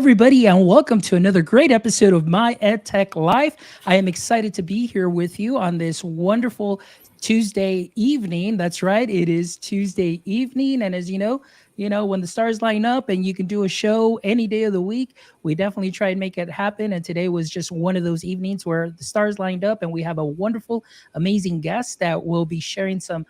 everybody, and welcome to another great episode of My EdTech Life. I am excited to be here with you on this wonderful Tuesday evening. That's right, it is Tuesday evening, and as when the stars line up and you can do a show any day of the week, we definitely try and make it happen. And today was just one of those evenings where the stars lined up, and we have a wonderful, amazing guest that will be sharing some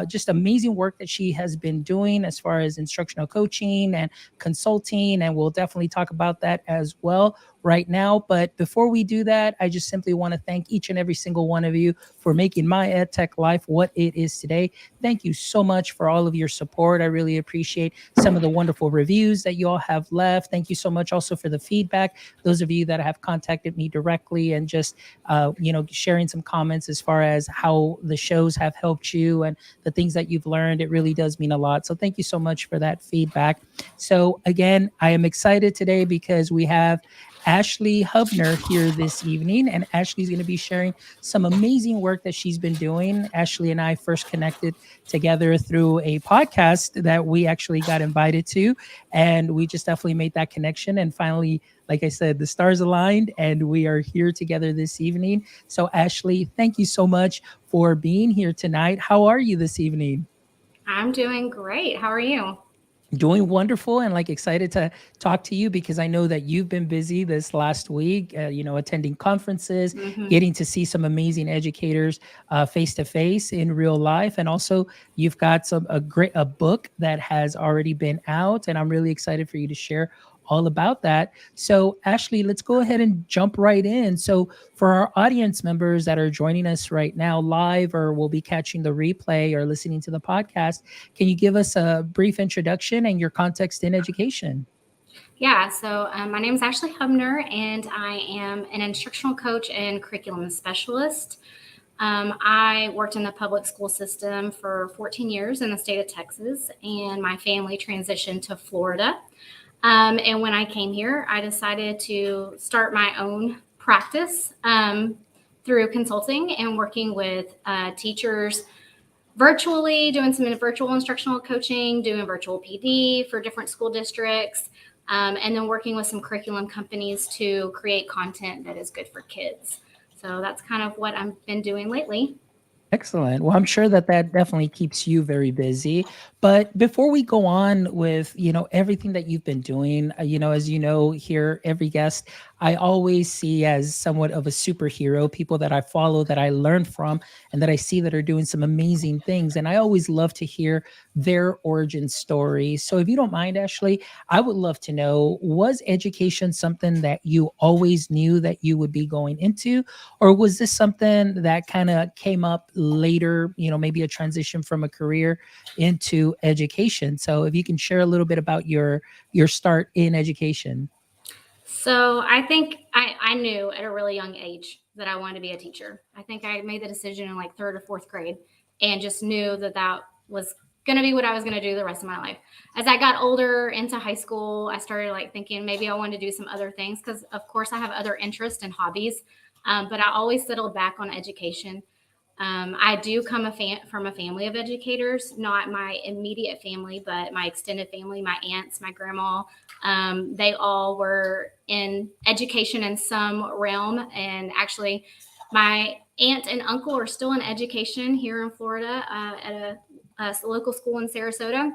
just amazing work that she has been doing as far as instructional coaching and consulting, and we'll definitely talk about that as well right now. But before we do that, I just simply want to thank each and every single one of you for making my EdTech life what it is today. Thank you so much for all of your support. I really appreciate some of the wonderful reviews that you all have left. Thank you so much also for the feedback. Those of you that have contacted me directly and just, sharing some comments as far as how the shows have helped you and the things that you've learned. It really does mean a lot. So thank you so much for that feedback. So again, I am excited today because we have Ashley Hubner here this evening, and Ashley's going to be sharing some amazing work that she's been doing. Ashley and I first connected together through a podcast that we actually got invited to, and we just definitely made that connection. And finally, like I said, the stars aligned, and we are here together this evening. So, Ashley, thank you so much for being here tonight. How are you this evening? I'm doing great. How are you? Doing wonderful, and like excited to talk to you because I know that you've been busy this last week, attending conferences, hmm getting to see some amazing educators face to face in real life. And also you've got a book that has already been out, and I'm really excited for you to share all about that. So Ashley, let's go ahead and jump right in. So for our audience members that are joining us right now live or will be catching the replay or listening to the podcast, can you give us a brief introduction and your context in education? My name is Ashley Hubner, and I am an instructional coach and curriculum specialist. I worked in the public school system for 14 years in the state of Texas, and my family transitioned to Florida. And when I came here, I decided to start my own practice through consulting and working with teachers virtually, doing some virtual instructional coaching, doing virtual PD for different school districts, and then working with some curriculum companies to create content that is good for kids. So that's kind of what I've been doing lately. Excellent. Well, I'm sure that that definitely keeps you very busy. But before we go on with, everything that you've been doing, as you know, here, every guest, I always see as somewhat of a superhero, people that I follow, that I learn from, and that I see that are doing some amazing things. And I always love to hear their origin story. So if you don't mind, Ashley, I would love to know, was education something that you always knew that you would be going into? Or was this something that kind of came up later, maybe a transition from a career into education? So if you can share a little bit about your start in education. So I think I knew at a really young age that I wanted to be a teacher. I think I made the decision in like third or fourth grade and just knew that that was going to be what I was going to do the rest of my life. As I got older into high school, I started like thinking maybe I wanted to do some other things because, of course, I have other interests and hobbies, but I always settled back on education. I do come from a family of educators, not my immediate family, but my extended family, my aunts, my grandma. They all were in education in some realm. And actually, my aunt and uncle are still in education here in Florida at a local school in Sarasota.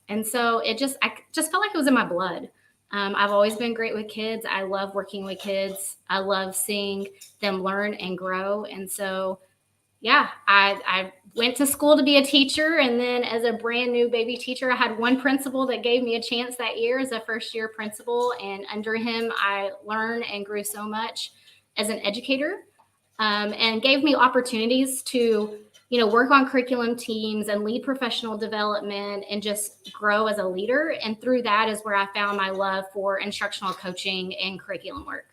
And so I just felt like it was in my blood. I've always been great with kids. I love working with kids. I love seeing them learn and grow. And so I went to school to be a teacher. And then as a brand new baby teacher, I had one principal that gave me a chance that year as a first year principal. And under him, I learned and grew so much as an educator, and gave me opportunities to, work on curriculum teams and lead professional development and just grow as a leader. And through that is where I found my love for instructional coaching and curriculum work.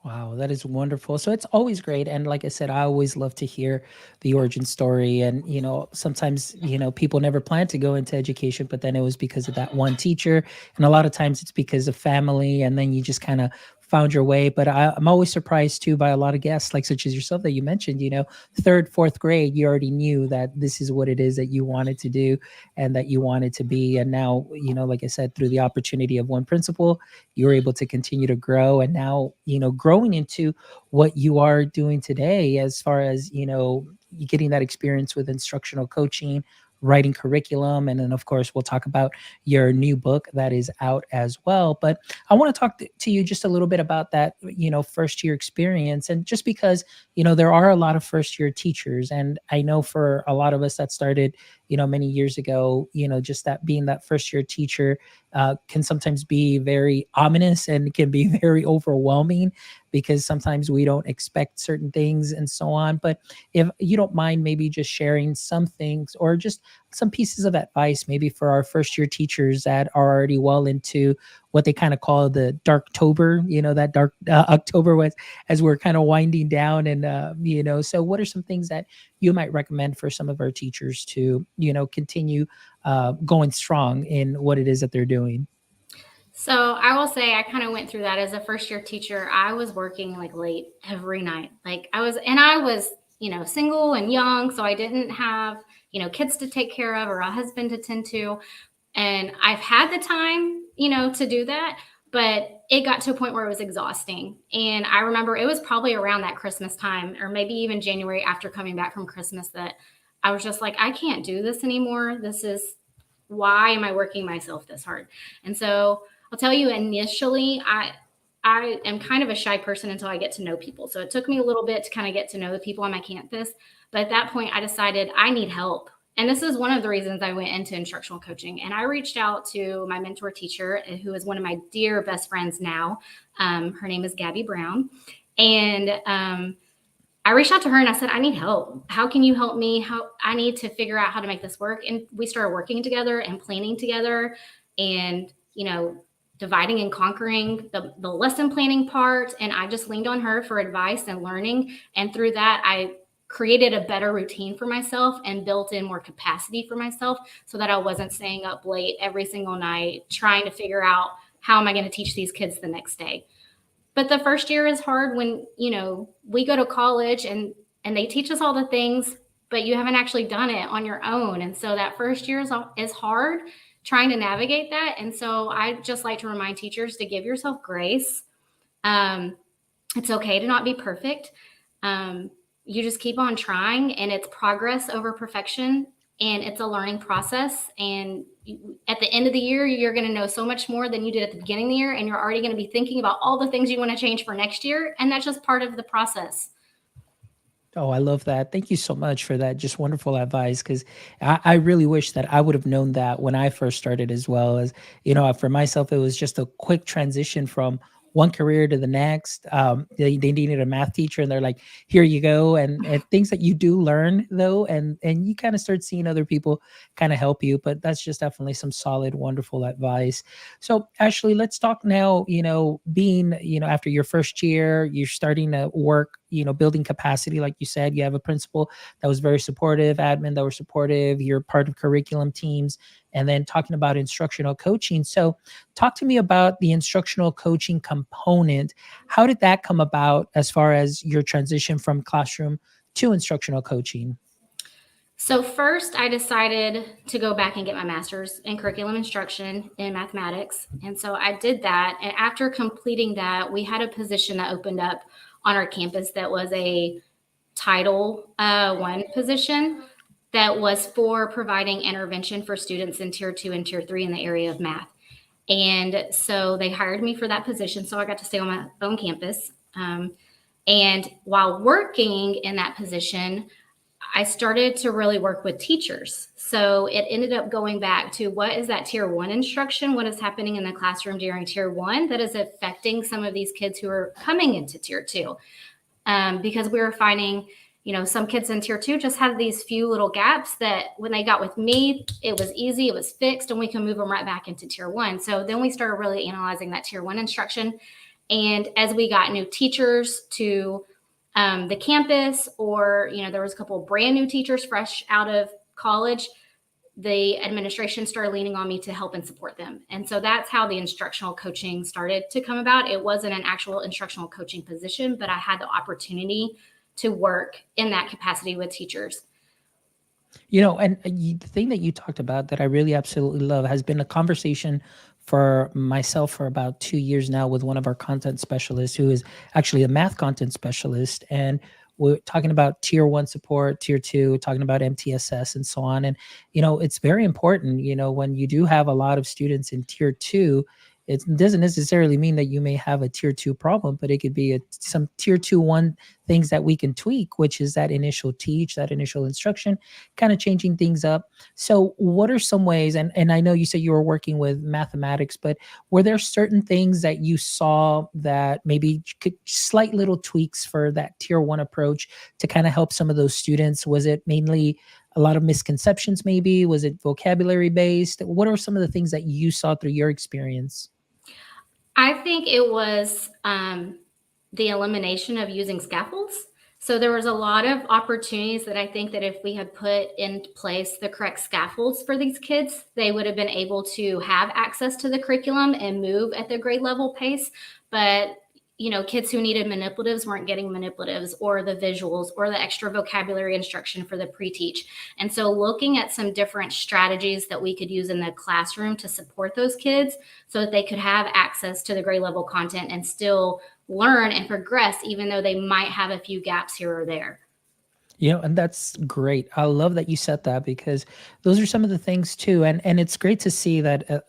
Wow, that is wonderful. So it's always great. And like I said, I always love to hear the origin story. And, sometimes, people never plan to go into education, but then it was because of that one teacher. And a lot of times it's because of family. And then you just kind of found your way. But I'm always surprised too by a lot of guests, like such as yourself, that you mentioned, third, fourth grade, you already knew that this is what it is that you wanted to do and that you wanted to be. And now, like I said, through the opportunity of one principal, you were able to continue to grow. And now, growing into what you are doing today, as far as, you getting that experience with instructional coaching, writing curriculum. And then, of course, we'll talk about your new book that is out as well. But I want to talk to you just a little bit about that, first year experience. And just because, there are a lot of first year teachers. And I know for a lot of us that started, many years ago, just that being that first year teacher can sometimes be very ominous and can be very overwhelming, because sometimes we don't expect certain things and so on. But if you don't mind, maybe just sharing some things or just some pieces of advice, maybe for our first year teachers that are already well into what they kind of call the Darktober, that dark October was, as we're kind of winding down. And, so what are some things that you might recommend for some of our teachers to, continue going strong in what it is that they're doing? So I will say I kind of went through that as a first year teacher. I was working like late every night. I was, single and young. So I didn't have, kids to take care of or a husband to tend to. And I've had the time, to do that, but it got to a point where it was exhausting. And I remember it was probably around that Christmas time, or maybe even January after coming back from Christmas, that I was just like, I can't do this anymore. Why am I working myself this hard? And so I'll tell you, initially, I am kind of a shy person until I get to know people. So it took me a little bit to kind of get to know the people on my campus. But at that point, I decided I need help. And this is one of the reasons I went into instructional coaching. And I reached out to my mentor teacher, who is one of my dear best friends now. Her name is Gabby Brown. And I reached out to her and I said, I need help. How can you help me? I need to figure out how to make this work. And we started working together and planning together and, dividing and conquering the lesson planning part. And I just leaned on her for advice and learning. And through that, I created a better routine for myself and built in more capacity for myself so that I wasn't staying up late every single night trying to figure out how am I going to teach these kids the next day. But the first year is hard when, we go to college and they teach us all the things, but you haven't actually done it on your own. And so that first year is hard trying to navigate that. And so I just like to remind teachers to give yourself grace. It's okay to not be perfect. You just keep on trying, and it's progress over perfection, and it's a learning process. And at the end of the year, you're going to know so much more than you did at the beginning of the year. And you're already going to be thinking about all the things you want to change for next year. And that's just part of the process. Oh, I love that. Thank you so much for that. Just wonderful advice. Because I really wish that I would have known that when I first started, as well as, for myself, it was just a quick transition from one career to the next. They needed a math teacher, and they're like, here you go. And things that you do learn, though, and you kind of start seeing other people kind of help you. But that's just definitely some solid, wonderful advice. So Ashley, let's talk now, being, after your first year, you're starting to work, building capacity. Like you said, you have a principal that was very supportive, admin that were supportive, you're part of curriculum teams, and then talking about instructional coaching. So talk to me about the instructional coaching component. How did that come about as far as your transition from classroom to instructional coaching? So first, I decided to go back and get my master's in curriculum instruction in mathematics. And so I did that. And after completing that, we had a position that opened up on our campus that was a Title I position that was for providing intervention for students in Tier 2 and Tier 3 in the area of math. And so they hired me for that position. So I got to stay on my own campus. And while working in that position, I started to really work with teachers. So it ended up going back to what is that Tier 1 instruction? What is happening in the classroom during Tier 1 that is affecting some of these kids who are coming into Tier 2? Because we were finding, some kids in Tier 2 just had these few little gaps that when they got with me, it was easy, it was fixed, and we can move them right back into Tier 1. So then we started really analyzing that Tier 1 instruction. And as we got new teachers to the campus, or, there was a couple of brand new teachers fresh out of college, the administration started leaning on me to help and support them. And so that's how the instructional coaching started to come about. It wasn't an actual instructional coaching position, but I had the opportunity to work in that capacity with teachers. And the thing that you talked about that I really absolutely love has been a conversation for myself for about 2 years now with one of our content specialists who is actually a math content specialist. And we're talking about tier 1 support, tier 2, talking about MTSS and so on. And, it's very important, when you do have a lot of students in tier 2, it doesn't necessarily mean that you may have a tier 2 problem, but it could be some tier 2-1 things that we can tweak, which is that initial teach, that initial instruction, kind of changing things up. So what are some ways, and I know you said you were working with mathematics, but were there certain things that you saw that maybe could slight little tweaks for that tier 1 approach to kind of help some of those students? Was it mainly a lot of misconceptions maybe? Was it vocabulary based? What are some of the things that you saw through your experience? I think it was the elimination of using scaffolds. So there was a lot of opportunities that I think that if we had put in place the correct scaffolds for these kids, they would have been able to have access to the curriculum and move at the grade level pace. But kids who needed manipulatives weren't getting manipulatives or the visuals or the extra vocabulary instruction for the pre-teach. And so looking at some different strategies that we could use in the classroom to support those kids so that they could have access to the grade level content and still learn and progress, even though they might have a few gaps here or there. And that's great. I love that you said that, because those are some of the things too. And it's great to see that,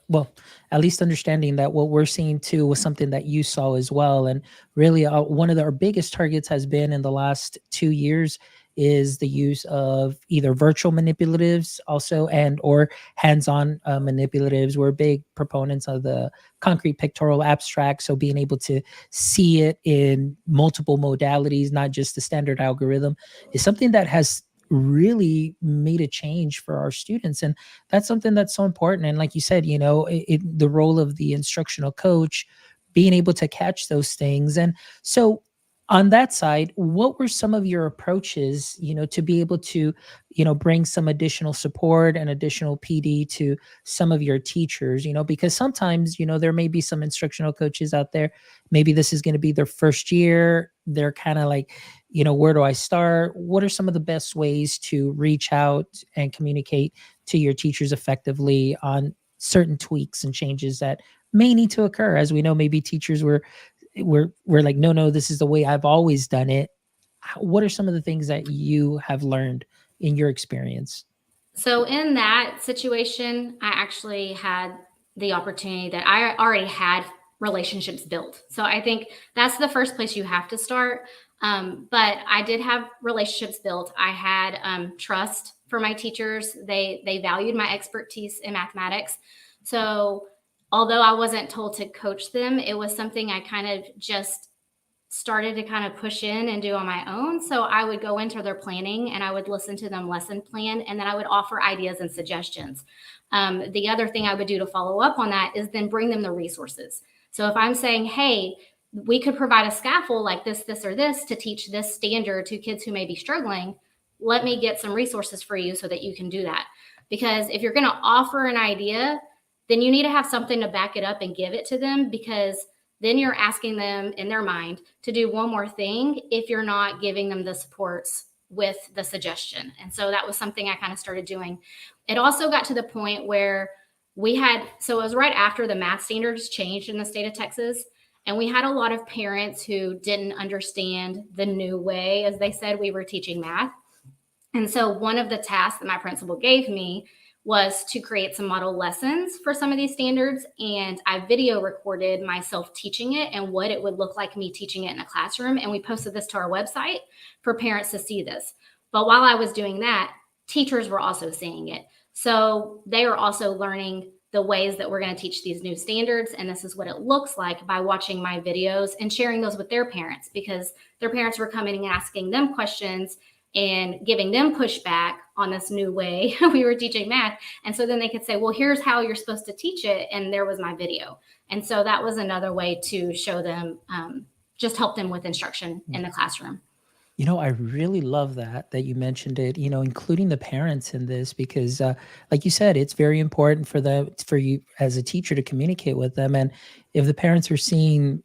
at least understanding that what we're seeing too was something that you saw as well. And really one of our biggest targets has been in the last 2 years is the use of either virtual manipulatives also and or hands-on manipulatives. We're big proponents of the concrete pictorial abstract. So being able to see it in multiple modalities, not just the standard algorithm, is something that has really made a change for our students. And that's something that's so important. And like you said, the role of the instructional coach, being able to catch those things. And so on that side, what were some of your approaches, to be able to, bring some additional support and additional PD to some of your teachers, because sometimes, there may be some instructional coaches out there. Maybe this is going to be their first year. They're kind of like, where do I start? What are some of the best ways to reach out and communicate to your teachers effectively on certain tweaks and changes that may need to occur? As we know, maybe teachers we're like, no, this is the way I've always done it. What are some of the things that you have learned in your experience? So in that situation, I actually had the opportunity that I already had relationships built. So I think that's the first place you have to start. But I did have relationships built. I had trust for my teachers. They valued my expertise in mathematics. So although I wasn't told to coach them, it was something I kind of just started to kind of push in and do on my own. So I would go into their planning and I would listen to them lesson plan, and then I would offer ideas and suggestions. The other thing I would do to follow up on that is then bring them the resources. So if I'm saying, hey, we could provide a scaffold like this, or this to teach this standard to kids who may be struggling, let me get some resources for you so that you can do that. Because if you're going to offer an idea, then you need to have something to back it up and give it to them, because then you're asking them in their mind to do one more thing if you're not giving them the supports with the suggestion. And so that was something I kind of started doing. It also got to the point where so it was right after the math standards changed in the state of Texas. And we had a lot of parents who didn't understand the new way, as they said, we were teaching math. And so one of the tasks that my principal gave me was to create some model lessons for some of these standards. And I video recorded myself teaching it and what it would look like me teaching it in a classroom. And we posted this to our website for parents to see this. But while I was doing that, teachers were also seeing it. So they were also learning the ways that we're going to teach these new standards. And this is what it looks like by watching my videos and sharing those with their parents, because their parents were coming and asking them questions and giving them pushback on this new way we were teaching math. And so then they could say, well, here's how you're supposed to teach it. And there was my video. And so that was another way to show them, just help them with instruction in the classroom. I really love that you mentioned it, including the parents in this, because like you said, it's very important for you as a teacher to communicate with them. And if the parents are seeing,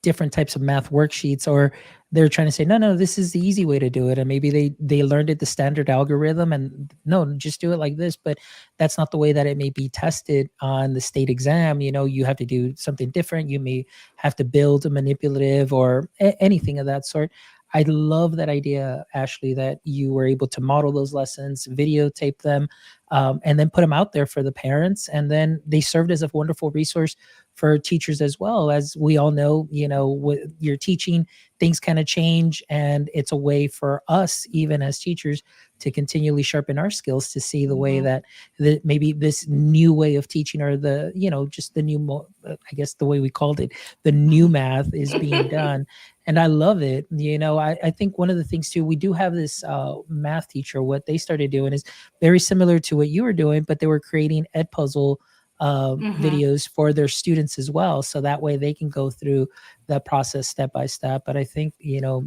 different types of math worksheets, or they're trying to say, no, no, this is the easy way to do it. And maybe they learned it the standard algorithm, and no, just do it like this, but that's not the way that it may be tested on the state exam. You have to do something different. You may have to build a manipulative or anything of that sort. I love that idea, Ashley, that you were able to model those lessons, videotape them, and then put them out there for the parents. And then they served as a wonderful resource for teachers as well. As we all know, with your teaching, things kind of change. And it's a way for us, even as teachers, to continually sharpen our skills to see the way Mhm. that maybe this new way of teaching, or just the new, I guess the way we called it, the new math is being done. And I love it. I think one of the things too, we do have this math teacher. What they started doing is very similar to what you were doing, but they were creating Edpuzzle Mhm. videos for their students as well. So that way they can go through that process step by step. But I think,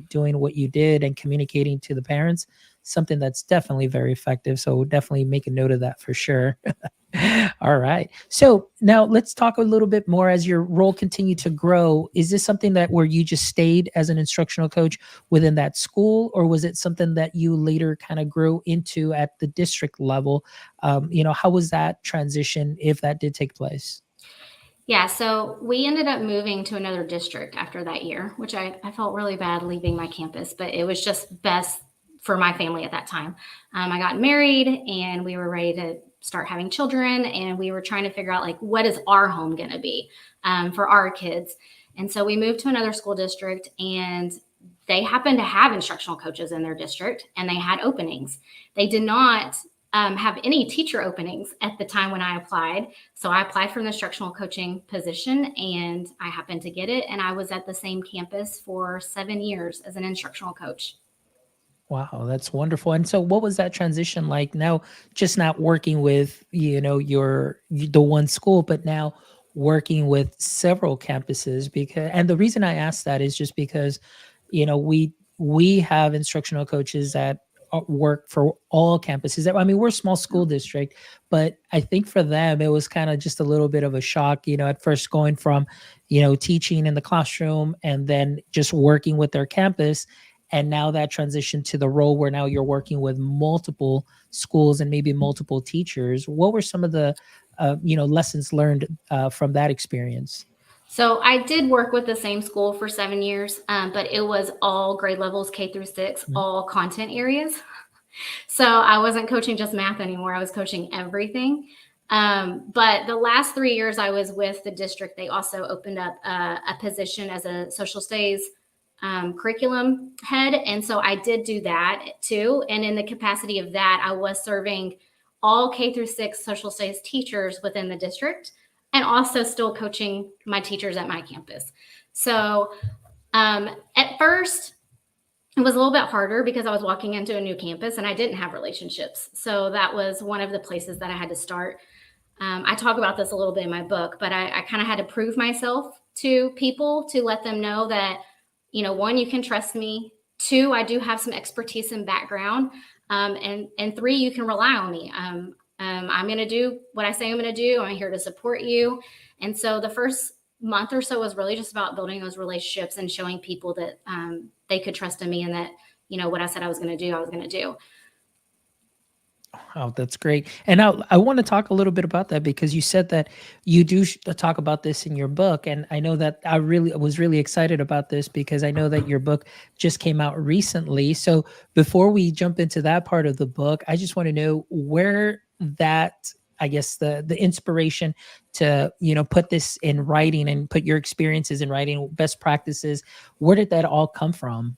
doing what you did and communicating to the parents, something that's definitely very effective. So definitely make a note of that for sure. All right. So now let's talk a little bit more as your role continued to grow. Is this something that where you just stayed as an instructional coach within that school, or was it something that you later kind of grew into at the district level? How was that transition, if that did take place? Yeah, so we ended up moving to another district after that year, which I felt really bad leaving my campus, but it was just best for my family at that time. I got married and we were ready to start having children, and we were trying to figure out like what is our home going to be for our kids. And so we moved to another school district, and they happened to have instructional coaches in their district, and they had openings. They did not have any teacher openings at the time when I applied. So I applied for an instructional coaching position, and I happened to get it. And I was at the same campus for 7 years as an instructional coach. Wow, that's wonderful. And so what was that transition like now, just not working with, the one school, but now working with several campuses? Because, and the reason I ask that is just because, we have instructional coaches that work for all campuses. I mean, we're a small school district, but I think for them it was kind of just a little bit of a shock, at first going from, teaching in the classroom and then just working with their campus, and now that transition to the role where now you're working with multiple schools and maybe multiple teachers. What were some of the lessons learned from that experience? So I did work with the same school for 7 years, but it was all grade levels K through 6, Mhm. all content areas. So I wasn't coaching just math anymore. I was coaching everything. But the last 3 years I was with the district, they also opened up a position as a social studies curriculum head. And so I did do that too. And in the capacity of that, I was serving all K through 6 social studies teachers within the district, and also still coaching my teachers at my campus. So at first, it was a little bit harder because I was walking into a new campus and I didn't have relationships. So that was one of the places that I had to start. I talk about this a little bit in my book, but I kind of had to prove myself to people to let them know that, one, you can trust me. Two, I do have some expertise and background. And three, you can rely on me. I'm going to do what I say I'm going to do. I'm here to support you. And so the first month or so was really just about building those relationships and showing people that they could trust in me, and that, what I said I was going to do, I was going to do. Oh, that's great. And I want to talk a little bit about that, because you said that you do talk about this in your book. And I know that I was really excited about this because I know that your book just came out recently. So before we jump into that part of the book, I just want to know where that, I guess, the inspiration to, put this in writing and put your experiences in writing, best practices, where did that all come from?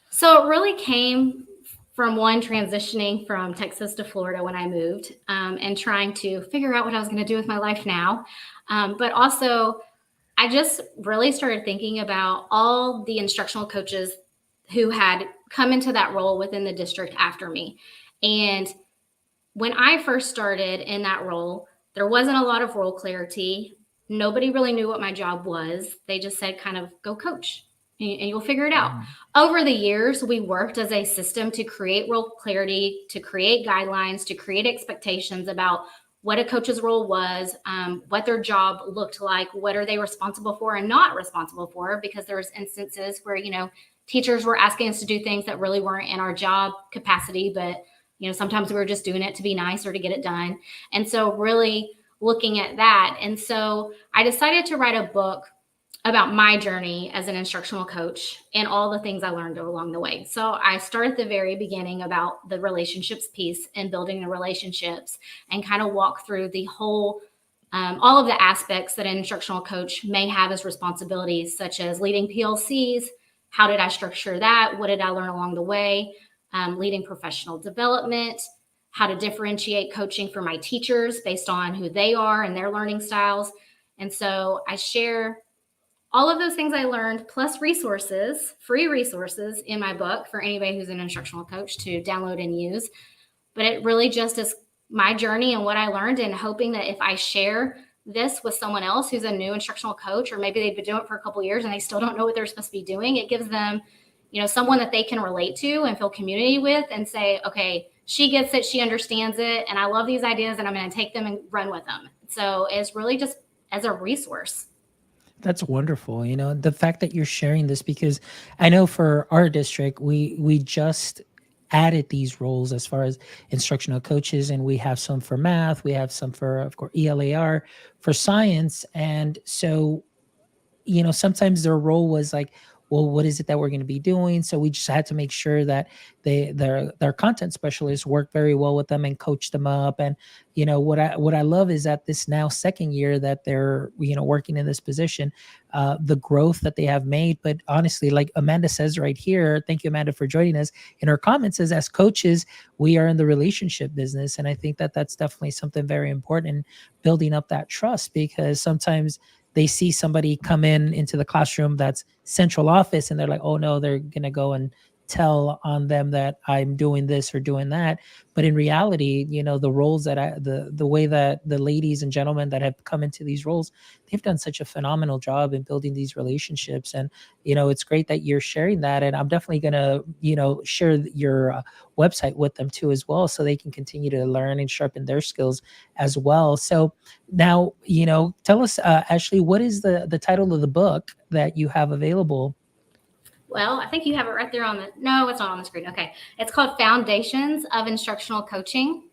So it really came from one, transitioning from Texas to Florida when I moved, and trying to figure out what I was going to do with my life now. But also, I just really started thinking about all the instructional coaches who had come into that role within the district after me. And when I first started in that role, there wasn't a lot of role clarity. Nobody really knew what my job was. They just said, kind of, go coach. and you'll figure it out. Over the years, we worked as a system to create role clarity, to create guidelines, to create expectations about what a coach's role was, what their job looked like, what are they responsible for and not responsible for, because there was instances where, teachers were asking us to do things that really weren't in our job capacity, but, sometimes we were just doing it to be nice or to get it done. And so really looking at that. And so I decided to write a book about my journey as an instructional coach and all the things I learned along the way. So I start at the very beginning about the relationships piece and building the relationships, and kind of walk through the whole, all of the aspects that an instructional coach may have as responsibilities, such as leading PLCs. How did I structure that? What did I learn along the way? Leading professional development, how to differentiate coaching for my teachers based on who they are and their learning styles. And so I share all of those things I learned, plus resources, free resources in my book for anybody who's an instructional coach to download and use. But it really just is my journey and what I learned, and hoping that if I share this with someone else who's a new instructional coach, or maybe they've been doing it for a couple of years and they still don't know what they're supposed to be doing, it gives them, someone that they can relate to and feel community with and say, okay, she gets it, she understands it, and I love these ideas and I'm going to take them and run with them. So it's really just as a resource. That's wonderful. The fact that you're sharing this, because I know for our district, we just added these roles as far as instructional coaches, and we have some for math, we have some for, of course, ELAR, for science. And so, sometimes their role was like, well, what is it that we're going to be doing? So we just had to make sure that their content specialists work very well with them and coach them up. And what I love is that this now second year that they're working in this position, the growth that they have made. But honestly, like Amanda says right here, thank you, Amanda, for joining us. In her comments, says, as coaches, we are in the relationship business, and I think that that's definitely something very important, building up that trust, because sometimes they see somebody come into the classroom that's central office, and they're like, oh no, they're going to go and tell on them that I'm doing this or doing that. But in reality, the roles that the way that the ladies and gentlemen that have come into these roles, they've done such a phenomenal job in building these relationships. And, it's great that you're sharing that. And I'm definitely going to, share your website with them too, as well, so they can continue to learn and sharpen their skills as well. So now, tell us, Ashley, what is the title of the book that you have available? Well, I think you have it right there no, it's not on the screen. Okay. It's called Foundations of Instructional Coaching,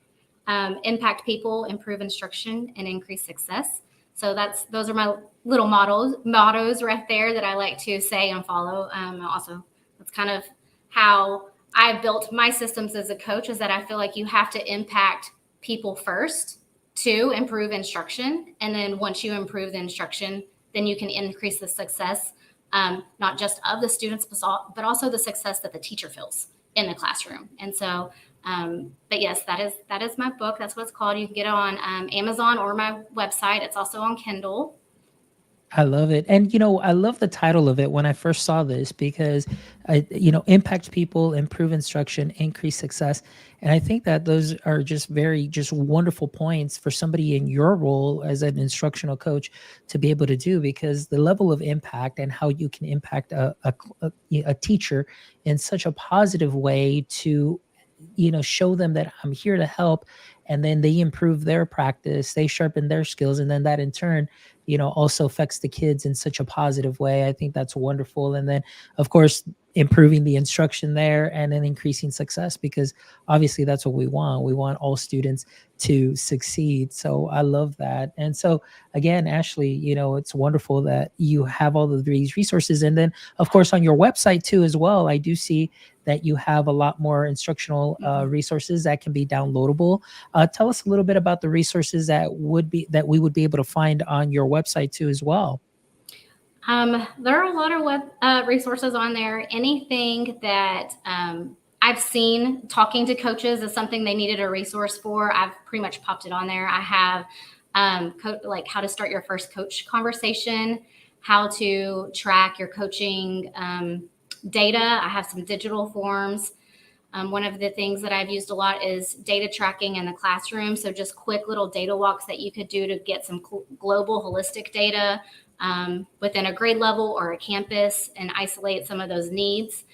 Impact People, Improve Instruction, and Increase Success. So those are my little mottos right there that I like to say and follow. Also, that's kind of how I built my systems as a coach, is that I feel like you have to impact people first to improve instruction. And then once you improve the instruction, then you can increase the success, not just of the students, but also the success that the teacher feels in the classroom. And so, but yes, that is my book. That's what it's called. You can get it on Amazon or my website. It's also on Kindle. I love it. And, I love the title of it when I first saw this, because, impact people, improve instruction, increase success. And I think that those are just wonderful points for somebody in your role as an instructional coach to be able to do, because the level of impact and how you can impact a teacher in such a positive way to, show them that I'm here to help. And then they improve their practice, they sharpen their skills. And then that in turn, also affects the kids in such a positive way. I think that's wonderful. And then, of course, improving the instruction there, and then increasing success, because obviously that's what we want. We want all students to succeed. So I love that. And so again, Ashley, it's wonderful that you have all of these resources. And then, of course, on your website too, as well, I do see that you have a lot more instructional resources that can be downloadable. Tell us a little bit about the resources that we would be able to find on your website too, as well. There are a lot of web resources on there. Anything that I've seen talking to coaches is something they needed a resource for, I've pretty much popped it on there. I have like how to start your first coach conversation, how to track your coaching data. I have some digital forms. One of the things that I've used a lot is data tracking in the classroom. So just quick little data walks that you could do to get some global holistic data within a grade level or a campus and isolate some of those needs.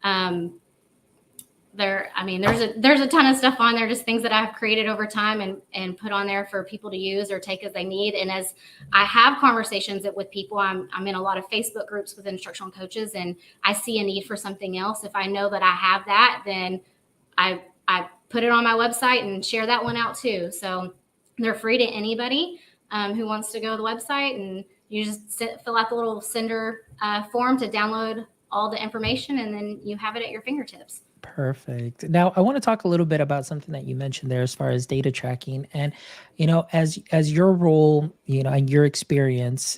Um, there's a ton of stuff on there, just things that I've created over time and put on there for people to use or take as they need. And as I have conversations with people, I'm in a lot of Facebook groups with instructional coaches, and I see a need for something else. If I know that I have that, then I put it on my website and share that one out too. So they're free to anybody who wants to go to the website, and you just fill out the little sender form to download all the information, and then you have it at your fingertips. Perfect. Now, I want to talk a little bit about something that you mentioned there as far as data tracking. And, as your role, and your experience,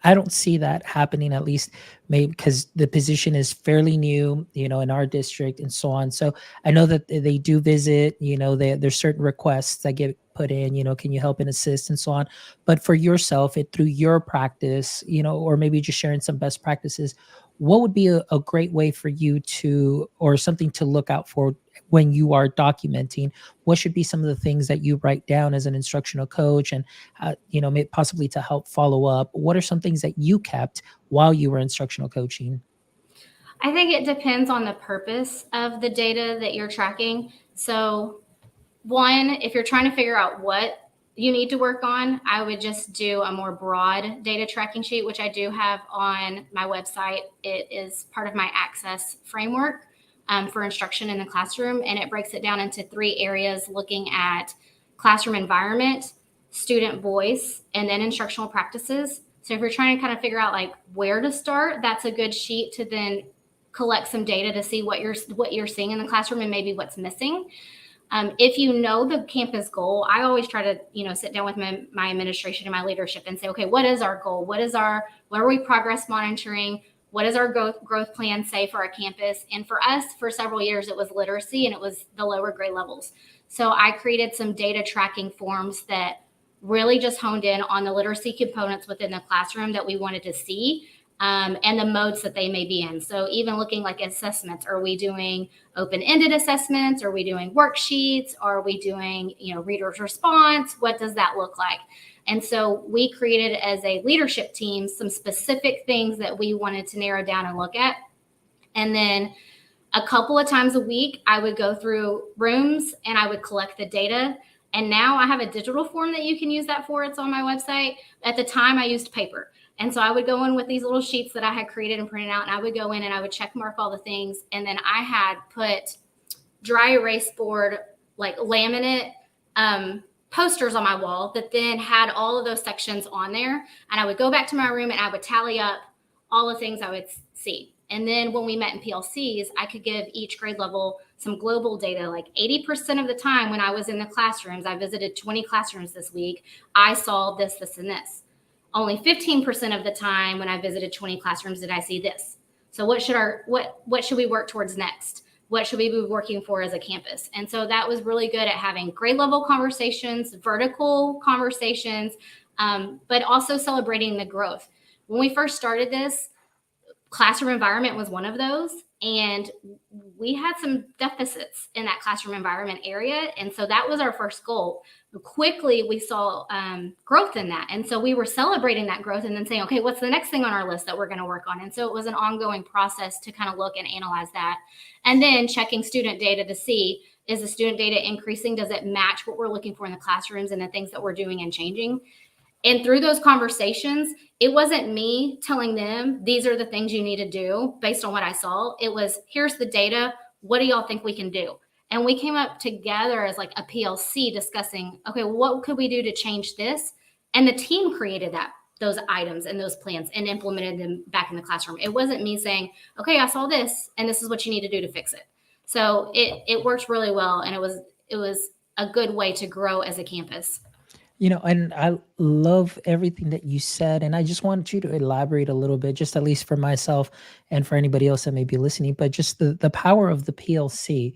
I don't see that happening, at least maybe because the position is fairly new, in our district and so on. So I know that they do visit, there's certain requests that get put in, can you help and assist and so on. But for yourself, through your practice, or maybe just sharing some best practices, what would be a great way for you to, or something to look out for when you are documenting? What should be some of the things that you write down as an instructional coach, and possibly to help follow up? What are some things that you kept while you were instructional coaching? I think it depends on the purpose of the data that you're tracking. So one, if you're trying to figure out what you need to work on, I would just do a more broad data tracking sheet, which I do have on my website. It is part of my access framework for instruction in the classroom, and it breaks it down into 3 areas, looking at classroom environment, student voice, and then instructional practices. So if you're trying to kind of figure out like where to start, that's a good sheet to then collect some data to see what you're seeing in the classroom and maybe what's missing. If you know the campus goal, I always try to, sit down with my administration and my leadership and say, okay, what is our goal? What are we progress monitoring? What does our growth plan say for our campus? And for us, for several years, it was literacy, and it was the lower grade levels. So I created some data tracking forms that really just honed in on the literacy components within the classroom that we wanted to see. And the modes that they may be in. So even looking like assessments, are we doing open-ended assessments? Are we doing worksheets? Are we doing, reader's response? What does that look like? And so we created, as a leadership team, some specific things that we wanted to narrow down and look at. And then a couple of times a week, I would go through rooms and I would collect the data. And now I have a digital form that you can use that for. It's on my website. At the time, I used paper. And so I would go in with these little sheets that I had created and printed out, and I would go in and I would check mark all the things. And then I had put dry erase board, like laminate posters on my wall that then had all of those sections on there. And I would go back to my room and I would tally up all the things I would see. And then when we met in PLCs, I could give each grade level some global data. Like 80% of the time when I was in the classrooms, I visited 20 classrooms this week, I saw this, this, and this. Only 15% of the time when I visited 20 classrooms did I see this. So what should we work towards next? What should we be working for as a campus? And so that was really good at having grade level conversations, vertical conversations, but also celebrating the growth. When we first started this, classroom environment was one of those, and we had some deficits in that classroom environment area. And so that was our first goal. Quickly, we saw growth in that. And so we were celebrating that growth and then saying, okay, what's the next thing on our list that we're going to work on? And so it was an ongoing process to kind of look and analyze that. And then checking student data to see, is the student data increasing? Does it match what we're looking for in the classrooms and the things that we're doing and changing? And through those conversations, it wasn't me telling them, these are the things you need to do based on what I saw. It was, here's the data. What do y'all think we can do? And we came up together as like a PLC discussing, okay, what could we do to change this? And the team created those items and those plans and implemented them back in the classroom. It wasn't me saying, okay, I saw this and this is what you need to do to fix it. So it worked really well. And it was a good way to grow as a campus. And I love everything that you said. And I just want you to elaborate a little bit, just at least for myself and for anybody else that may be listening, but just the power of the PLC.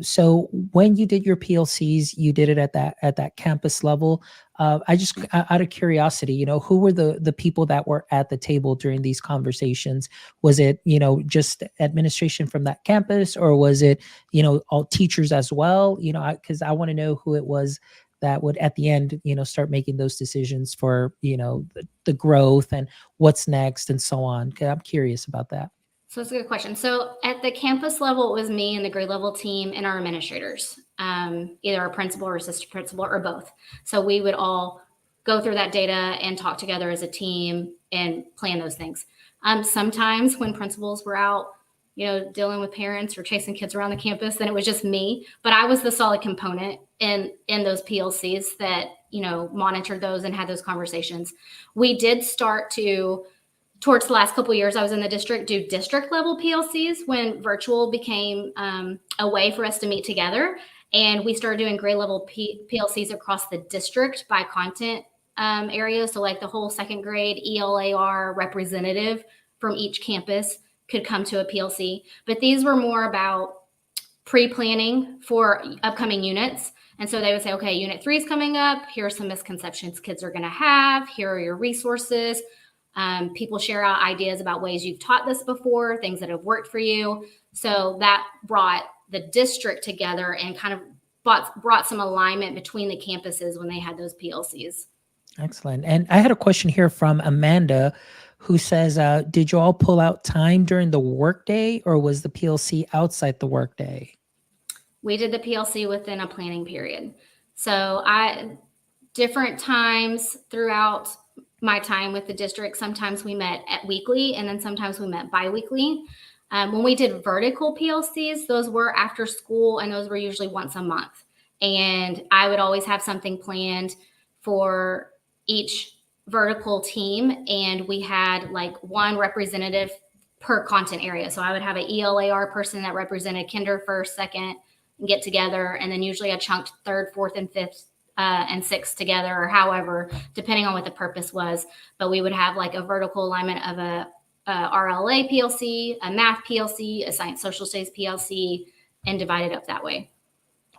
So when you did your PLCs, you did it at that campus level. I just, out of curiosity, who were the people that were at the table during these conversations? Was it, just administration from that campus, or was it, all teachers as well? Because I want to know who it was that would at the end, start making those decisions for, the growth and what's next and so on? 'Cause I'm curious about that. So that's a good question. So at the campus level, it was me and the grade level team and our administrators, either a principal or assistant principal or both. So we would all go through that data and talk together as a team and plan those things. Sometimes when principals were out, dealing with parents or chasing kids around the campus, then it was just me. But I was the solid component in those PLCs that monitored those and had those conversations. We did start to, towards the last couple of years I was in the district, do district level PLCs when virtual became a way for us to meet together. And we started doing grade level PLCs across the district by content area. So like the whole second grade ELAR representative from each campus could come to a PLC. But these were more about pre-planning for upcoming units. And so they would say, okay, unit 3 is coming up. Here are some misconceptions kids are going to have. Here are your resources. People share out ideas about ways you've taught this before, things that have worked for you. So that brought the district together and kind of brought some alignment between the campuses when they had those PLCs. Excellent. And I had a question here from Amanda, who says, did you all pull out time during the workday, or was the PLC outside the workday? We did the PLC within a planning period. So different times throughout my time with the district, sometimes we met at weekly and then sometimes we met bi-weekly. When we did vertical PLCs, those were after school and those were usually once a month. And I would always have something planned for each vertical team. And we had like one representative per content area. So I would have an ELAR person that represented kinder, first, second, and get together. And then usually I chunked third, fourth, and fifth and sixth together, or however, depending on what the purpose was. But we would have like a vertical alignment of a RLA PLC, a math PLC, a science social studies PLC, and divide it up that way.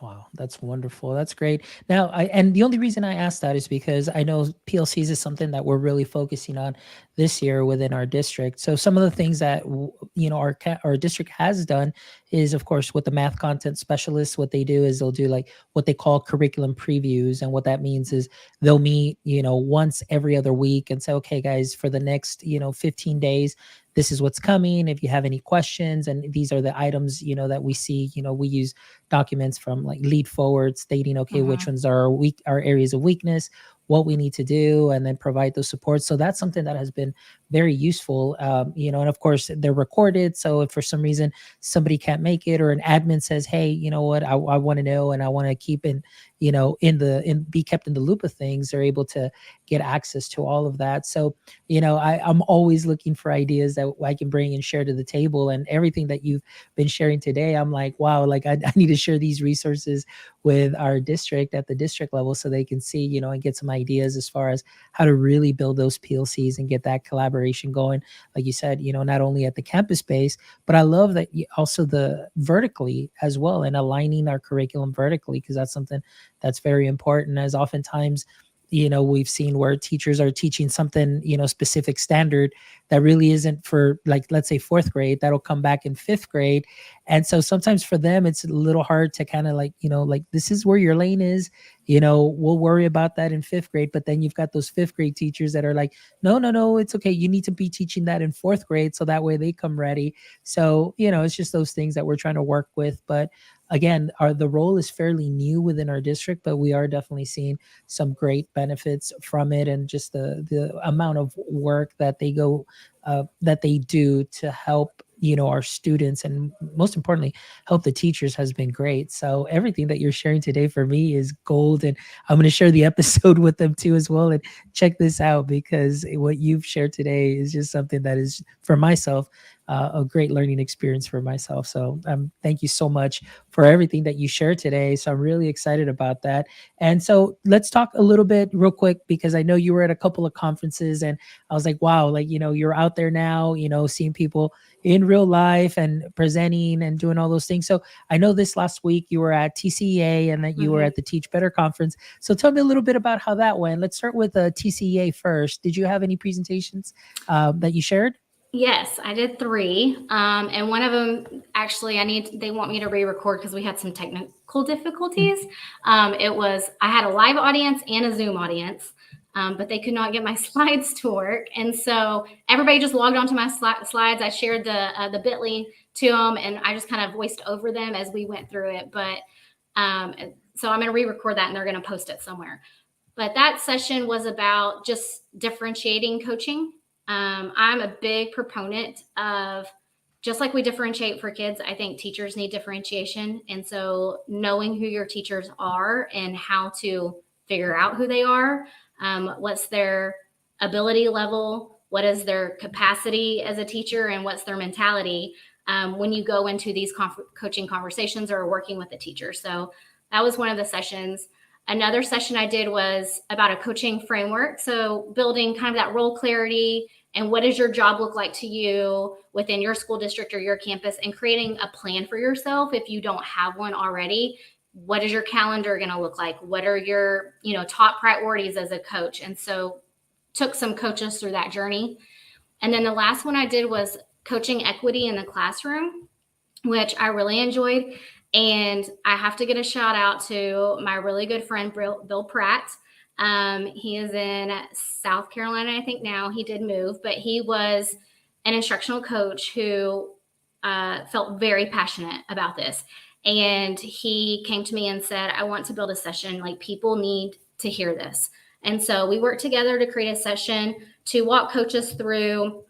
Wow, that's wonderful. That's great. Now, and the only reason I asked that is because I know PLCs is something that we're really focusing on this year within our district. So some of the things that our district has done is, of course, with the math content specialists, what they do is they'll do like what they call curriculum previews, and what that means is they'll meet once every other week and say, okay, guys, for the next 15 days. This is what's coming. If you have any questions, and these are the items, that we see, we use documents from like Lead Forward stating, okay, which ones are our areas of weakness, what we need to do, and then provide those supports. So that's something that has been very useful, and of course they're recorded. So if for some reason somebody can't make it, or an admin says, hey, you know what, I want to know, and I want to keep be kept in the loop of things, they're able to get access to all of that. So, I'm always looking for ideas that I can bring and share to the table, and everything that you've been sharing today, I'm like, wow, like I need to share these resources with our district at the district level so they can see, and get some ideas as far as how to really build those PLCs and get that collaboration going. Like you said, not only at the campus base, but I love that also the vertically as well, and aligning our curriculum vertically, because that's something that's very important, as oftentimes we've seen where teachers are teaching something, specific standard that really isn't for, like, let's say 4th grade, that'll come back in 5th grade. And so sometimes for them, it's a little hard to kind of like, this is where your lane is, we'll worry about that in 5th grade. But then you've got those 5th grade teachers that are like, no, it's okay. You need to be teaching that in 4th grade. So that way they come ready. So, it's just those things that we're trying to work with. But again, the role is fairly new within our district, but we are definitely seeing some great benefits from it, and just the amount of work that they do to help our students, and most importantly help the teachers, has been great. So everything that you're sharing today for me is gold, and I'm going to share the episode with them too as well, and check this out, because what you've shared today is just something that is, for myself, a great learning experience for myself. So thank you so much for everything that you shared today. So I'm really excited about that. And so let's talk a little bit real quick, because I know you were at a couple of conferences, and I was like, wow, like, you're out there now, seeing people in real life and presenting and doing all those things. So I know this last week you were at TCEA, and that you were at the Teach Better conference. So tell me a little bit about how that went. Let's start with TCEA first. Did you have any presentations that you shared? Yes, I did 3. And one of them, actually, they want me to re-record because we had some technical difficulties. I had a live audience and a Zoom audience, but they could not get my slides to work. And so everybody just logged onto my slides. I shared the bit.ly to them, and I just kind of voiced over them as we went through it. But so I'm going to re-record that, and they're going to post it somewhere. But that session was about just differentiating coaching. I'm a big proponent of, just like we differentiate for kids, I think teachers need differentiation. And so knowing who your teachers are and how to figure out who they are, what's their ability level, what is their capacity as a teacher, and what's their mentality when you go into these coaching conversations or working with a teacher. So that was one of the sessions. Another session I did was about a coaching framework. So building kind of that role clarity and what does your job look like to you within your school district or your campus, and creating a plan for yourself if you don't have one already. What is your calendar going to look like? What are your, top priorities as a coach? And so took some coaches through that journey. And then the last one I did was coaching equity in the classroom, which I really enjoyed. And I have to get a shout out to my really good friend, Bill Pratt. He is in South Carolina, I think now. He did move, but he was an instructional coach who felt very passionate about this. And he came to me and said, I want to build a session. Like, people need to hear this. And so we worked together to create a session to walk coaches through,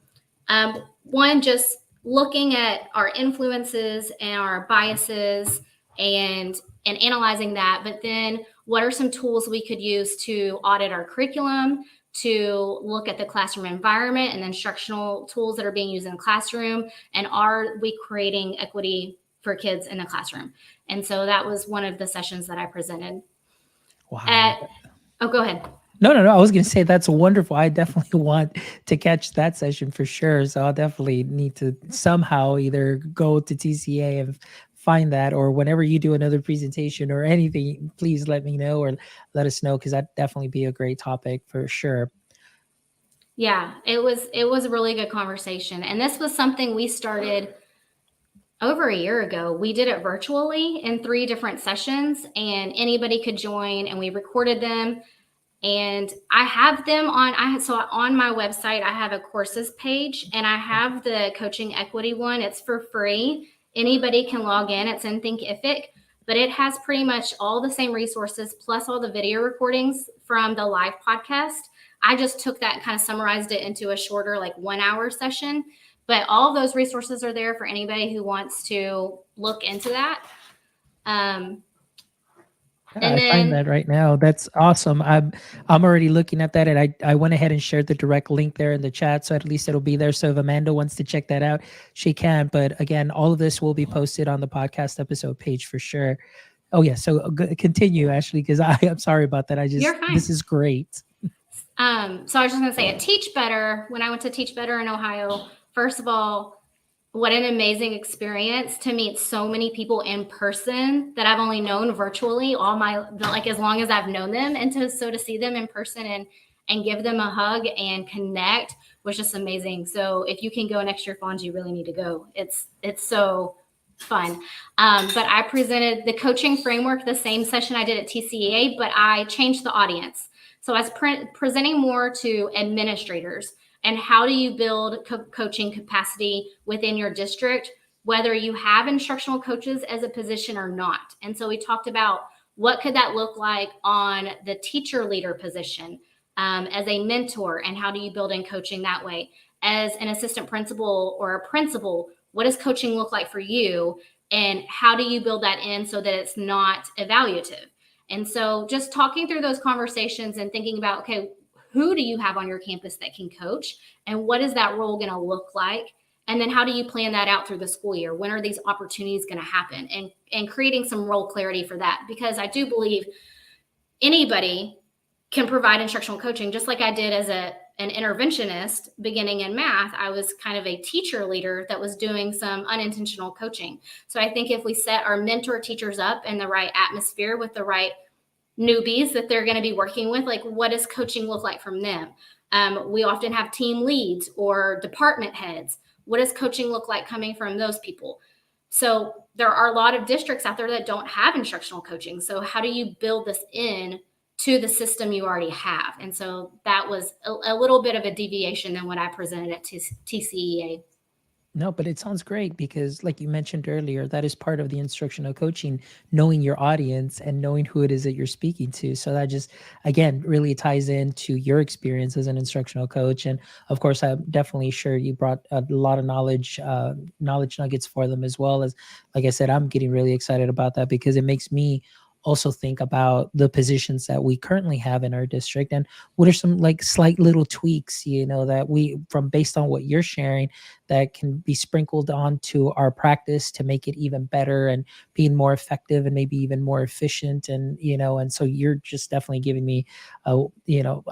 one, just looking at our influences and our biases and analyzing that. But then what are some tools we could use to audit our curriculum, to look at the classroom environment and the instructional tools that are being used in the classroom, and are we creating equity for kids in the classroom? And so that was one of the sessions that I presented. Wow. Go ahead. No. I was going to say that's wonderful. I definitely want to catch that session for sure. So I'll definitely need to somehow either go to TCA and find that, or whenever you do another presentation or anything, please let me know or let us know, because that'd definitely be a great topic for sure. Yeah, it was a really good conversation. And this was something we started over a year ago. We did it virtually in 3 different sessions, and anybody could join, and we recorded them. And I have them on my website, I have a courses page, and I have the coaching equity one. It's for free. Anybody can log in. It's in Thinkific, but it has pretty much all the same resources plus all the video recordings from the live podcast. I just took that and kind of summarized it into a shorter, like 1-hour session. But all of those resources are there for anybody who wants to look into that. I find that right now. That's awesome. I'm already looking at that, and I went ahead and shared the direct link there in the chat, so at least it'll be there. So if Amanda wants to check that out, she can. But again, all of this will be posted on the podcast episode page for sure. Oh yeah, so continue, Ashley, because I'm sorry about that. You're fine. This is great. So I was just gonna say, at Teach Better, when I went to Teach Better in Ohio, first of all, what an amazing experience to meet so many people in person that I've only known virtually as long as I've known them. And to see them in person and give them a hug and connect was just amazing. So if you can go next year, Fonz, you really need to go. It's so fun. But I presented the coaching framework, the same session I did at TCEA, but I changed the audience. So I was presenting more to administrators. And how do you build coaching capacity within your district, whether you have instructional coaches as a position or not? And so we talked about what could that look like on the teacher leader position, as a mentor, and how do you build in coaching that way? As an assistant principal or a principal, what does coaching look like for you? And how do you build that in so that it's not evaluative? And so just talking through those conversations and thinking about, okay, who do you have on your campus that can coach, and what is that role going to look like? And then how do you plan that out through the school year? When are these opportunities going to happen? And creating some role clarity for that, because I do believe anybody can provide instructional coaching, just like I did as an interventionist beginning in math. I was kind of a teacher leader that was doing some unintentional coaching. So I think if we set our mentor teachers up in the right atmosphere with the right newbies that they're going to be working with, like, what does coaching look like from them? We often have team leads or department heads. What does coaching look like coming from those people? So there are a lot of districts out there that don't have instructional coaching. So how do you build this in to the system you already have? And so that was a little bit of a deviation than what I presented at TCEA. No, but it sounds great because, like you mentioned earlier, that is part of the instructional coaching, knowing your audience and knowing who it is that you're speaking to. So that just, again, really ties into your experience as an instructional coach. And of course, I'm definitely sure you brought a lot of knowledge nuggets for them as well. As, like I said, I'm getting really excited about that because it makes me also think about the positions that we currently have in our district and what are some like slight little tweaks, that we, from based on what you're sharing, that can be sprinkled onto our practice to make it even better and being more effective and maybe even more efficient. And so you're just definitely giving me a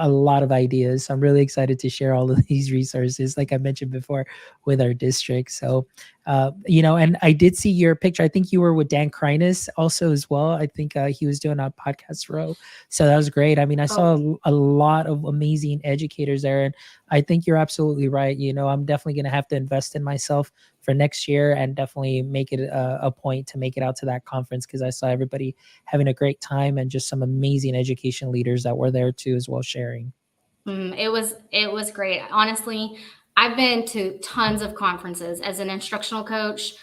lot of ideas. So I'm really excited to share all of these resources, like I mentioned before, with our district. So and I did see your picture. I think you were with Dan Kreiness also as well. I think he was doing a podcast row. So that was great. I mean, I saw a lot of amazing educators there, and I think you're absolutely right. I'm definitely going to have to invest in myself for next year and definitely make it a point to make it out to that conference because I saw everybody having a great time and just some amazing education leaders that were there too as well sharing. It was great. Honestly, I've been to tons of conferences as an instructional coach.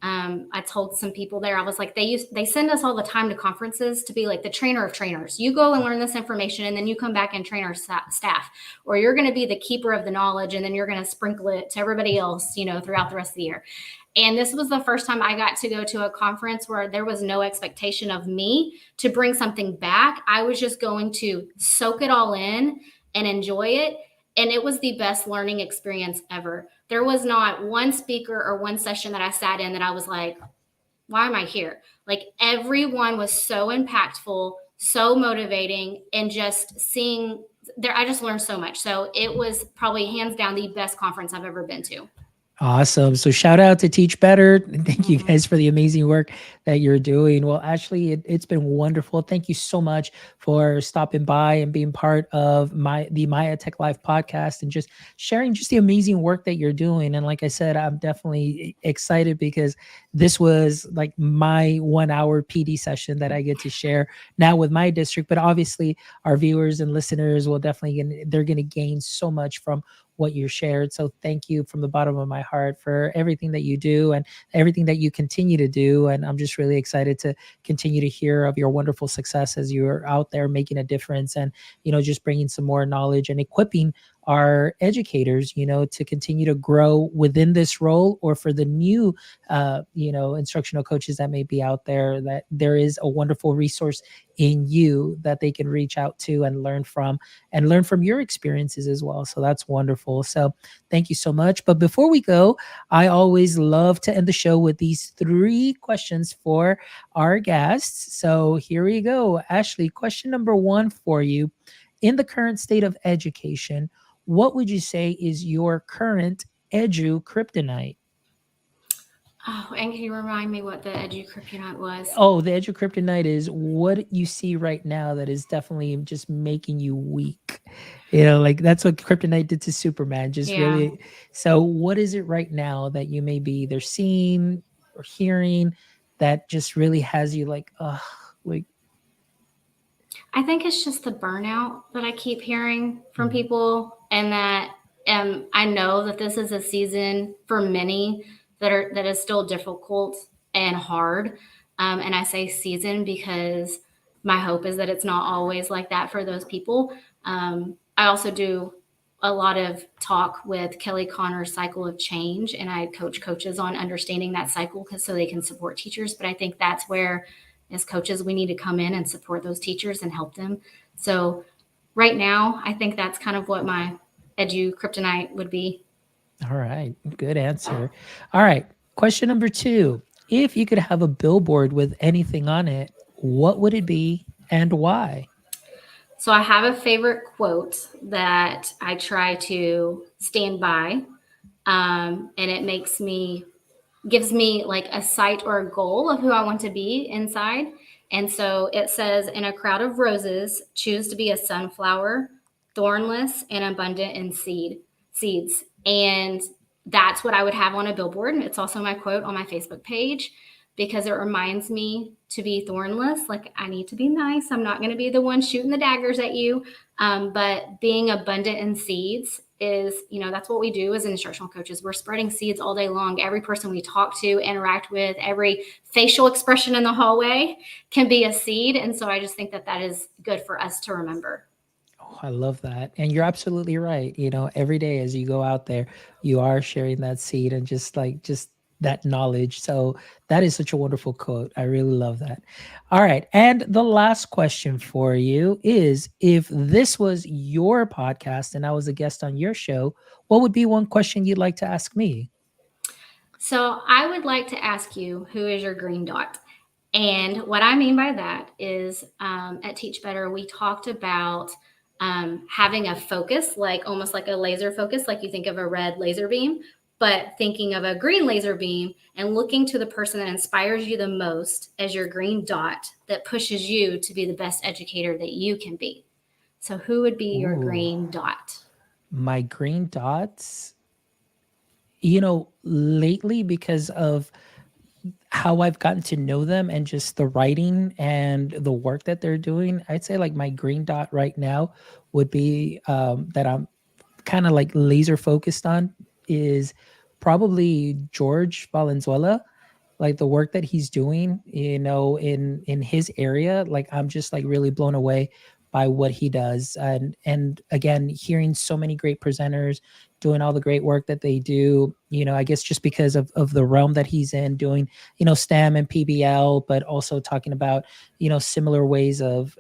I told some people there, I was like, they send us all the time to conferences to be like the trainer of trainers. You go and learn this information, and then you come back and train our staff, or you're going to be the keeper of the knowledge, and then you're going to sprinkle it to everybody else, throughout the rest of the year. And this was the first time I got to go to a conference where there was no expectation of me to bring something back. I was just going to soak it all in and enjoy it. And it was the best learning experience ever. There was not one speaker or one session that I sat in that I was like, why am I here? Like everyone was so impactful, so motivating, and just seeing there, I just learned so much. So it was probably hands down the best conference I've ever been to. Awesome. So shout out to Teach Better. Thank you guys for the amazing work that you're doing. Well, Ashley, it's been wonderful. Thank you so much for stopping by and being part of the My EdTech Live podcast and just sharing just the amazing work that you're doing. And like I said, I'm definitely excited because this was like my 1 hour PD session that I get to share now with my district. But obviously our viewers and listeners will they're going to gain so much from what you shared. So thank you from the bottom of my heart for everything that you do and everything that you continue to do. And I'm just really excited to continue to hear of your wonderful success as you're out there making a difference and, just bringing some more knowledge and equipping our educators, to continue to grow within this role, or for the new, instructional coaches that may be out there, that there is a wonderful resource in you that they can reach out to and learn from your experiences as well. So that's wonderful. So thank you so much. But before we go, I always love to end the show with these 3 questions for our guests. So here we go. Ashley, question number 1 for you. In the current state of education, what would you say is your current edu kryptonite? Oh, and can you remind me what the edu kryptonite was? Oh, the edu kryptonite is what you see right now that is definitely just making you weak. Like that's what kryptonite did to Superman. Just really. So what is it right now that you may be either seeing or hearing that just really has you like, like. I think it's just the burnout that I keep hearing from people, and that I know that this is a season for many that is still difficult and hard. And I say season because my hope is that it's not always like that for those people. I also do a lot of talk with Kelly Connor's Cycle of Change, and I coach coaches on understanding that cycle so they can support teachers. But I think that's where, as coaches, we need to come in and support those teachers and help them. So right now, I think that's kind of what my edu kryptonite would be. All right. Good answer. All right. Question number 2. If you could have a billboard with anything on it, what would it be and why? So I have a favorite quote that I try to stand by. And it gives me like a sight or a goal of who I want to be inside. And so it says, in a crowd of roses, choose to be a sunflower, thornless and abundant in seeds. And that's what I would have on a billboard. It's also my quote on my Facebook page because it reminds me to be thornless. Like, I need to be nice. I'm not going to be the one shooting the daggers at you. But being abundant in seeds is, that's what we do as instructional coaches. We're spreading seeds all day long. Every person we talk to, interact with, every facial expression in the hallway can be a seed. And so I just think that that is good for us to remember. Oh, I love that. And you're absolutely right. Every day as you go out there, you are sharing that seed and just that knowledge. So that is such a wonderful quote. I really love that. All right. And the last question for you is, if this was your podcast and I was a guest on your show, what would be one question you'd like to ask me? So I would like to ask you, who is your green dot? And what I mean by that is at Teach Better, we talked about having a focus, like almost like a laser focus, like you think of a red laser beam, but thinking of a green laser beam and looking to the person that inspires you the most as your green dot that pushes you to be the best educator that you can be. So who would be your Ooh, green dot? my green dots, lately, because of how I've gotten to know them and just the writing and the work that they're doing, I'd say like my green dot right now would be that I'm kind of like laser focused on is probably George Valenzuela, like the work that he's doing, in his area. Like I'm just like really blown away by what he does. And again, hearing so many great presenters doing all the great work that they do, I guess just because of the realm that he's in, doing, STEM and PBL, but also talking about, similar ways of,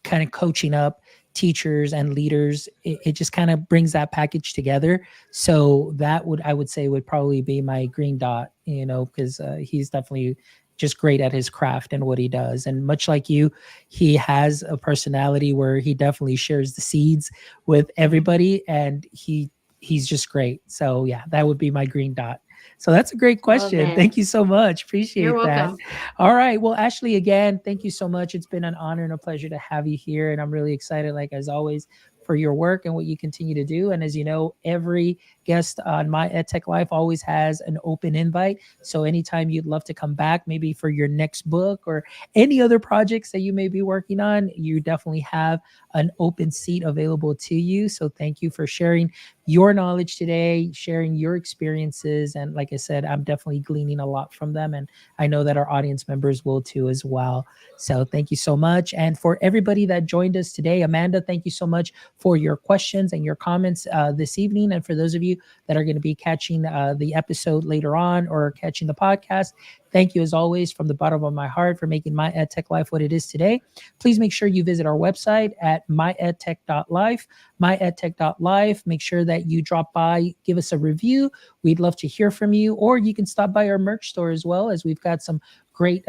kind of coaching up teachers and leaders. It just kind of brings that package together. So that I would say would probably be my green dot, because he's definitely just great at his craft and what he does. And much like you, he has a personality where he definitely shares the seeds with everybody, and he's just great. So yeah, that would be my green dot. So that's a great Love question. it. Thank you so much. You're Appreciate that. welcome. All right. Well, Ashley, again, thank you so much. It's been an honor and a pleasure to have you here. And I'm really excited, like as always, for your work and what you continue to do. And as you know, every guest on My EdTech Life always has an open invite. So anytime you'd love to come back, maybe for your next book or any other projects that you may be working on, you definitely have an open seat available to you. So thank you for sharing your knowledge today, sharing your experiences. And like I said, I'm definitely gleaning a lot from them. And I know that our audience members will too as well. So thank you so much. And for everybody that joined us today, Amanda, thank you so much for your questions and your comments this evening. And for those of you that are going to be catching the episode later on or catching the podcast, thank you as always from the bottom of my heart for making My EdTech Life what it is today. Please make sure you visit our website at myedtech.life, myedtech.life. Make sure that you drop by, give us a review. We'd love to hear from you. Or you can stop by our merch store as well, as we've got some great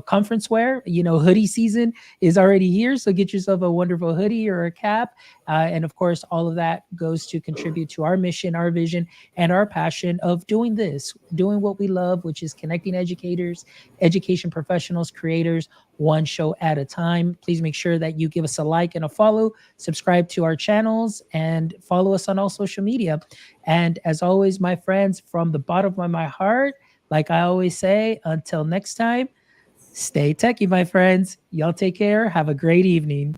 conference wear. Hoodie season is already here, so get yourself a wonderful hoodie or a cap. And of course, all of that goes to contribute to our mission, our vision, and our passion of doing what we love, which is connecting educators, education professionals, creators, one show at a time. Please make sure that you give us a like and a follow, subscribe to our channels, and follow us on all social media. And as always, my friends, from the bottom of my heart, like I always say, until next time, stay techie, my friends. Y'all take care. Have a great evening.